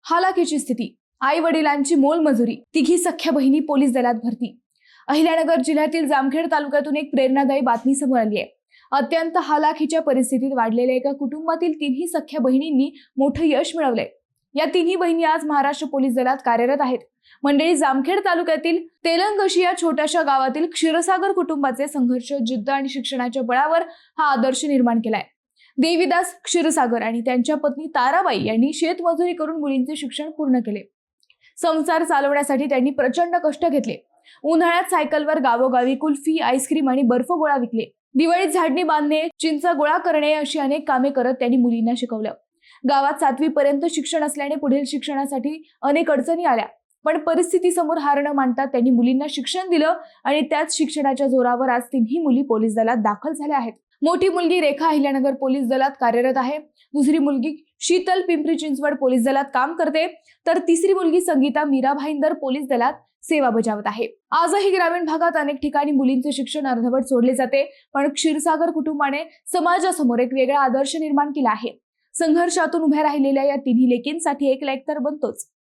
हालाकीची स्थिती, आई वडिलांची मोलमजुरी, तिघी सख्या बहिणी पोलीस दलात भरती। अहिल्यानगर जिल्ह्यातील जामखेड तालुक्यातून एक प्रेरणादायी बातमी समोर आली आहे। अत्यंत हालाकीच्या परिस्थितीत वाढलेल्या एका कुटुंबातील तिन्ही सख्या बहिणींनी मोठं यश मिळवलंय। या तिन्ही बहिणी आज महाराष्ट्र पोलीस दलात कार्यरत आहेत। मंडळी, जामखेड तालुक्यातील तेलंगशी या छोट्याशा गावातील क्षीरसागर कुटुंबाचे संघर्ष, जिद्द आणि शिक्षणाच्या बळावर हा आदर्श निर्माण केलाय। देवीदास क्षीरसागर आणि त्यांच्या पत्नी ताराबाई यांनी शेतमजुरी करून मुलींचे शिक्षण पूर्ण केले। संसार चालवण्यासाठी त्यांनी प्रचंड कष्ट घेतले। उन्हाळ्यात सायकलवर गावोगावी कुल्फी, आईस्क्रीम आणि बर्फ गोळा विकले। दिवाळीत झाडणी बांधणे, चिंच गोळा करणे अशी अनेक कामे करत त्यांनी मुलींना शिकवलं। गावात 7वी पर्यंत शिक्षण असल्याने पुढील शिक्षणासाठी अनेक अडचणी आल्या, पण परिस्थितीसमोर हार न मानता त्यांनी मुलींना शिक्षण दिलं आणि त्याच शिक्षणाच्या जोरावर आज तिन्ही मुली पोलीस दलात दाखल झाल्या आहेत। मोठी मुलगी रेखा अहिल्यानगर पोलीस दलात कार्यरत आहे। दुसरी मुलगी शीतल पिंपरी चिंचवड पोलीस दलात काम करते, तर तिसरी मुलगी संगीता मीरा भाईंदर पोलीस दलात सेवा बजावत आहे। आजही ग्रामीण भागात अनेक ठिकाणी मुलींचे शिक्षण अर्धवट सोडले जाते, पण क्षीरसागर कुटुंबाने समाजासमोर एक वेगळा आदर्श निर्माण केला आहे। संघर्षातून उभ्या राहिलेल्या या तिन्ही लेकींसाठी एक लाईक तर बनतोच।